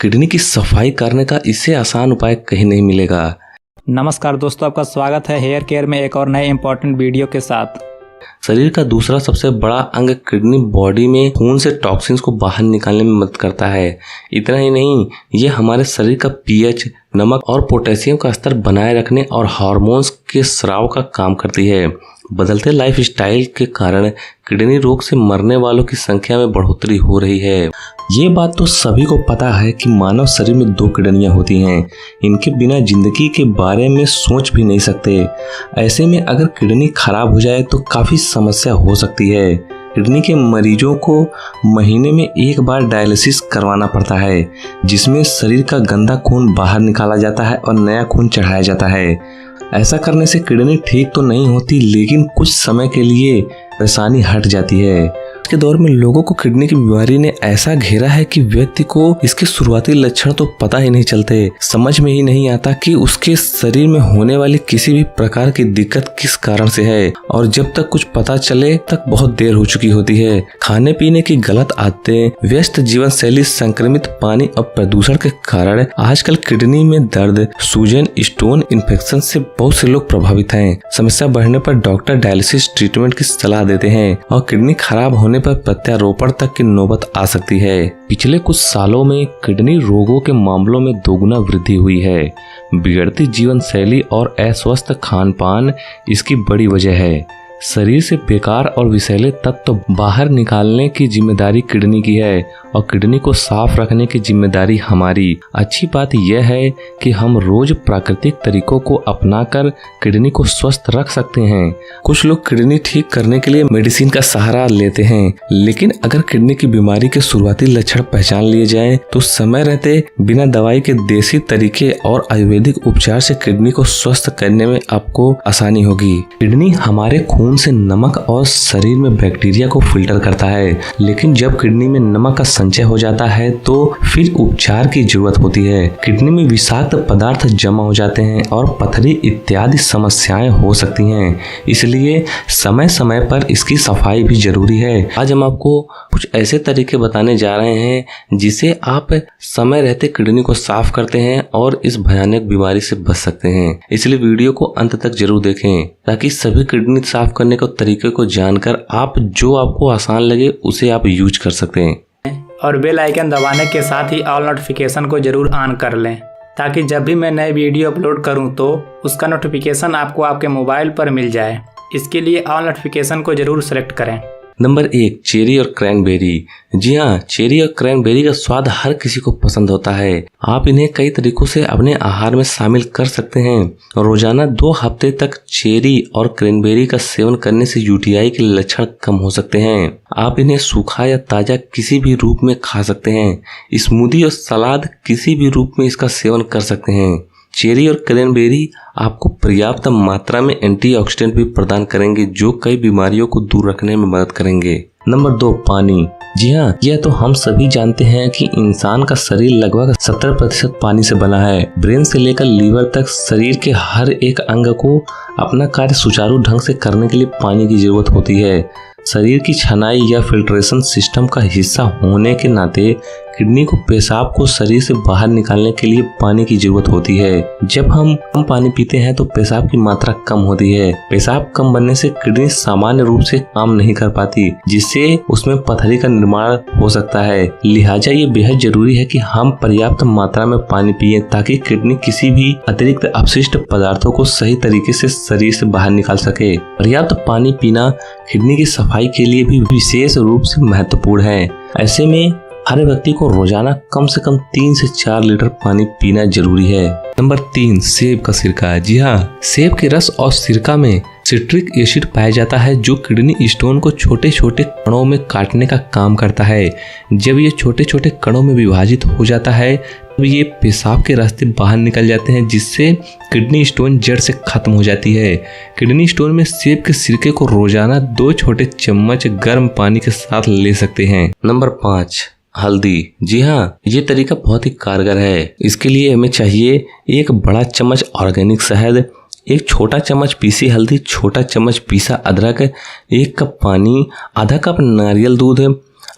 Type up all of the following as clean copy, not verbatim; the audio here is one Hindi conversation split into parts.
किडनी की सफाई करने का इससे आसान उपाय कहीं नहीं मिलेगा। नमस्कार दोस्तों, आपका स्वागत है हेयर केयर में एक और नए इंपॉर्टेंट वीडियो के साथ। शरीर का दूसरा सबसे बड़ा अंग किडनी बॉडी में खून से टॉक्सिन्स को बाहर निकालने में मदद करता है। इतना ही नहीं, ये हमारे शरीर का पीएच, नमक और पोटेशियम का स्तर बनाए रखने और हार्मोन्स के स्राव का काम करती है। बदलते लाइफस्टाइल के कारण किडनी रोग से मरने वालों की संख्या में बढ़ोतरी हो रही है। ये बात तो सभी को पता है कि मानव शरीर में 2 किडनियां होती हैं। इनके बिना जिंदगी के बारे में सोच भी नहीं सकते। ऐसे में अगर किडनी खराब हो जाए तो काफ़ी समस्या हो सकती है। किडनी के मरीजों को महीने में 1 बार डायलिसिस करवाना पड़ता है, जिसमें शरीर का गंदा खून बाहर निकाला जाता है और नया खून चढ़ाया जाता है। ऐसा करने से किडनी ठीक तो नहीं होती, लेकिन कुछ समय के लिए परेशानी हट जाती है। आज के दौर में लोगों को किडनी की बीमारी ने ऐसा घेरा है कि व्यक्ति को इसके शुरुआती लक्षण तो पता ही नहीं चलते। समझ में ही नहीं आता कि उसके शरीर में होने वाली किसी भी प्रकार की दिक्कत किस कारण से है, और जब तक कुछ पता चले तक बहुत देर हो चुकी होती है। खाने पीने की गलत आदतें, व्यस्त जीवन शैली, संक्रमित पानी और प्रदूषण के कारण आजकल किडनी में दर्द, सूजन, स्टोन इन्फेक्शन से बहुत से लोग प्रभावित हैं। समस्या बढ़ने पर डॉक्टर डायलिसिस ट्रीटमेंट की सलाह देते हैं और किडनी खराब होने पर प्रत्यारोपण तक की नौबत आ सकती है। पिछले कुछ सालों में किडनी रोगों के मामलों में दोगुना वृद्धि हुई है। बिगड़ती जीवन शैली और अस्वस्थ खान पान इसकी बड़ी वजह है। शरीर से बेकार और विषैले तत्व बाहर निकालने की जिम्मेदारी किडनी की है और किडनी को साफ रखने की जिम्मेदारी हमारी। अच्छी बात यह है कि हम रोज प्राकृतिक तरीकों को अपनाकर किडनी को स्वस्थ रख सकते हैं। कुछ लोग किडनी ठीक करने के लिए मेडिसिन का सहारा लेते हैं, लेकिन अगर किडनी की बीमारी के शुरुआती लक्षण पहचान लिए जाएं, तो समय रहते बिना दवाई के देसी तरीके और आयुर्वेदिक उपचार से किडनी को स्वस्थ करने में आपको आसानी होगी। किडनी हमारे खून से नमक और शरीर में बैक्टीरिया को फिल्टर करता है, लेकिन जब किडनी में नमक का संचय हो जाता है तो फिर उपचार की जरूरत होती है। किडनी में विषाक्त पदार्थ जमा हो जाते हैं और पथरी इत्यादि समस्याएं हो सकती हैं। इसलिए समय समय पर इसकी सफाई भी जरूरी है। आज हम आपको कुछ ऐसे तरीके बताने जा रहे हैं जिसे आप समय रहते किडनी को साफ करते हैं और इस भयानक बीमारी से बच सकते हैं। इसलिए वीडियो को अंत तक जरूर देखें ताकि सभी किडनी साफ करने के तरीके को जानकर आप जो आपको आसान लगे उसे आप यूज कर सकते हैं। और बेल आइकन दबाने के साथ ही ऑल नोटिफिकेशन को जरूर ऑन कर लें, ताकि जब भी मैं नए वीडियो अपलोड करूं तो उसका नोटिफिकेशन आपको आपके मोबाइल पर मिल जाए। इसके लिए ऑल नोटिफिकेशन को जरूर सेलेक्ट करें। नंबर 1, चेरी और क्रैनबेरी। जी हाँ, चेरी और क्रैनबेरी का स्वाद हर किसी को पसंद होता है। आप इन्हें कई तरीकों से अपने आहार में शामिल कर सकते हैं। रोजाना 2 हफ्ते तक चेरी और क्रैनबेरी का सेवन करने से यूटीआई के लक्षण कम हो सकते हैं। आप इन्हें सूखा या ताजा किसी भी रूप में खा सकते हैं। स्मूदी और सलाद किसी भी रूप में इसका सेवन कर सकते हैं। चेरी और क्रैनबेरी आपको पर्याप्त मात्रा में एंटीऑक्सीडेंट भी प्रदान करेंगे, जो कई बीमारियों को दूर रखने में मदद करेंगे। नंबर 2, पानी। जी हाँ, यह तो हम सभी जानते हैं कि इंसान का शरीर लगभग 70% पानी से बना है। ब्रेन से लेकर लीवर तक शरीर के हर एक अंग को अपना कार्य सुचारू ढंग से करने के लिए पानी की जरूरत होती है। शरीर की छनाई या फिल्ट्रेशन सिस्टम का हिस्सा होने के नाते किडनी को पेशाब को शरीर से बाहर निकालने के लिए पानी की जरूरत होती है। जब हम कम पानी पीते हैं तो पेशाब की मात्रा कम होती है। पेशाब कम बनने से किडनी सामान्य रूप से काम नहीं कर पाती, जिससे उसमें पथरी का निर्माण हो सकता है। लिहाजा ये बेहद जरूरी है कि हम पर्याप्त मात्रा में पानी पिए, ताकि किडनी किसी भी अतिरिक्त अपशिष्ट पदार्थों को सही तरीके से शरीर से बाहर निकाल सके। पर्याप्त पानी पीना किडनी की सफाई के लिए भी विशेष रूप से महत्वपूर्ण है। ऐसे में हर व्यक्ति को रोजाना कम से कम 3 से 4 लीटर पानी पीना जरूरी है। नंबर 3, सेब का सिरका। जी हाँ, सेब के रस और सिरका में सिट्रिक एसिड पाया जाता है, जो किडनी स्टोन को छोटे छोटे कणों में काटने का काम करता है। जब ये छोटे छोटे कणों में विभाजित हो जाता है तो ये पेशाब के रास्ते बाहर निकल जाते हैं, जिससे किडनी स्टोन जड़ से खत्म हो जाती है। किडनी स्टोन में सेब के सिरके को रोजाना 2 छोटे चम्मच गर्म पानी के साथ ले सकते हैं। नंबर 5, हल्दी। जी हाँ, ये तरीका बहुत ही कारगर है। इसके लिए हमें चाहिए 1 बड़ा चम्मच ऑर्गेनिक शहद, 1 छोटा चम्मच पीसी हल्दी, छोटा चम्मच पीसा अदरक, 1 कप पानी, आधा कप नारियल दूध,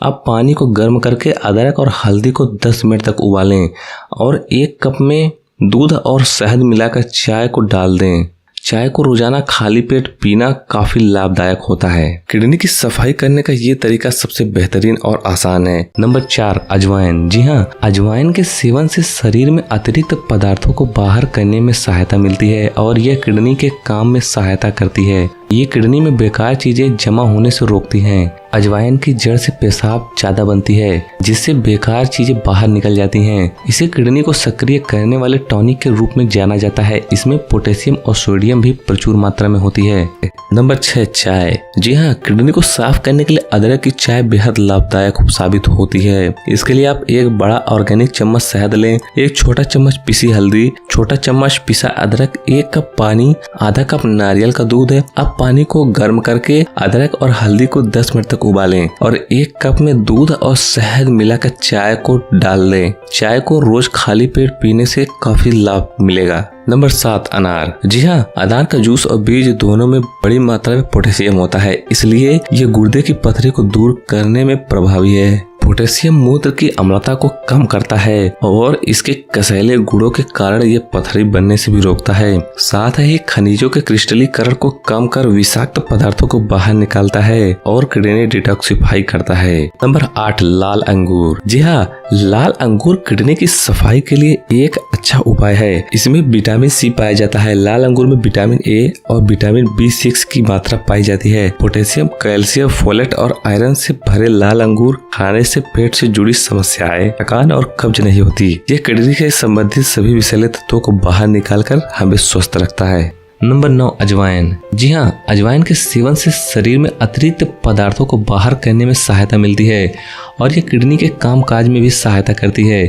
अब पानी को गर्म करके अदरक और हल्दी को 10 मिनट तक उबालें और 1 कप में दूध और शहद मिलाकर चाय को डाल दें। चाय को रोजाना खाली पेट पीना काफी लाभदायक होता है। किडनी की सफाई करने का ये तरीका सबसे बेहतरीन और आसान है। नंबर 4, अजवाइन। जी हाँ, अजवाइन के सेवन से शरीर में अतिरिक्त पदार्थों को बाहर करने में सहायता मिलती है और यह किडनी के काम में सहायता करती है। ये किडनी में बेकार चीजें जमा होने से रोकती हैं। अजवाइन की जड़ से पेशाब ज्यादा बनती है जिससे बेकार चीजें बाहर निकल जाती हैं। इसे किडनी को सक्रिय करने वाले टॉनिक के रूप में जाना जाता है। इसमें पोटेशियम और सोडियम भी प्रचुर मात्रा में होती है। नंबर 6, चाय। जी हाँ, किडनी को साफ करने के लिए अदरक की चाय बेहद लाभदायक साबित होती है। इसके लिए आप 1 बड़ा ऑर्गेनिक चम्मच शहद लें, 1 छोटा चम्मच पिसी हल्दी, छोटा चम्मच पिसा अदरक, 1 कप पानी, आधा कप नारियल का दूध है। अब पानी को गर्म करके अदरक और हल्दी को 10 मिनट तक उबालें और 1 कप में दूध और शहद मिलाकर चाय को डाल दें। चाय को रोज खाली पेट पीने से काफी लाभ मिलेगा। नंबर 7, अनार। जी हाँ, अनार का जूस और बीज दोनों में बड़ी मात्रा में पोटेशियम होता है, इसलिए ये गुर्दे की पथरी को दूर करने में प्रभावी है। पोटेशियम मूत्र की अम्लता को कम करता है और इसके कसैले गुणों के कारण ये पथरी बनने से भी रोकता है। साथ ही खनिजों के क्रिस्टलीकरण को कम कर विषाक्त पदार्थों को बाहर निकालता है और किडनी डिटॉक्सिफाई करता है। नंबर 8, लाल अंगूर। जी हाँ, लाल अंगूर किडनी की सफाई के लिए एक अच्छा उपाय है। इसमें विटामिन सी पाया जाता है। लाल अंगूर में विटामिन ए और विटामिन B6 की मात्रा पाई जाती है। पोटेशियम, कैल्शियम, फोलेट और आयरन से भरे लाल अंगूर खाने से पेट से जुड़ी समस्याएं, थकान और कब्ज नहीं होती। ये किडनी से संबंधित सभी विषैले तत्वों को बाहर निकालकर हमें स्वस्थ रखता है। नंबर 9, अजवाइन। जी हाँ, अजवाइन के सेवन से शरीर में अतिरिक्त पदार्थों को बाहर करने में सहायता मिलती है और ये किडनी के काम काज में भी सहायता करती है।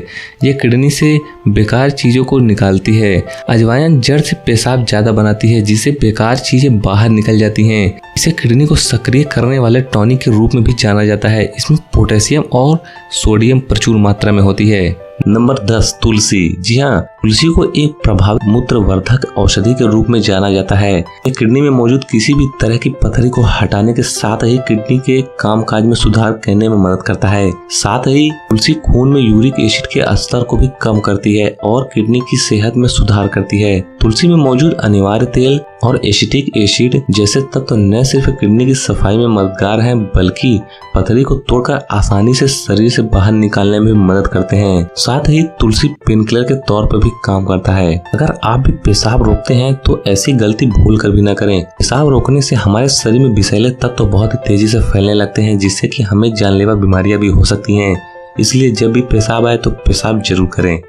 ये किडनी से बेकार चीज़ों को निकालती है। अजवाइन जड़ से पेशाब ज़्यादा बनाती है जिससे बेकार चीज़ें बाहर निकल जाती हैं। इसे किडनी को सक्रिय करने वाले टॉनिक के रूप में भी जाना जाता है। इसमें पोटेशियम और सोडियम प्रचुर मात्रा में होती है। नंबर 10, तुलसी। जी हाँ, तुलसी को एक प्रभावी मूत्रवर्धक औषधि के रूप में जाना जाता है। ये किडनी में मौजूद किसी भी तरह की पथरी को हटाने के साथ ही किडनी के कामकाज में सुधार करने में मदद करता है। साथ ही तुलसी खून में यूरिक एसिड के स्तर को भी कम करती है और किडनी की सेहत में सुधार करती है। तुलसी में मौजूद अनिवार्य तेल और एसिटिक एसिड जैसे तत्व न सिर्फ किडनी की सफाई में मददगार हैं बल्कि पथरी को तोड़कर आसानी से शरीर से बाहर निकालने में मदद करते हैं। साथ ही तुलसी पेनकिलर के तौर पर भी काम करता है। अगर आप भी पेशाब रोकते हैं तो ऐसी गलती भूल कर भी न करें। पेशाब रोकने से हमारे शरीर में विषैले तत्व बहुत तेजी से फैलने लगते हैं जिससे कि हमें जानलेवा बीमारियां भी हो सकती हैं। इसलिए जब भी पेशाब आए तो पेशाब जरूर करें।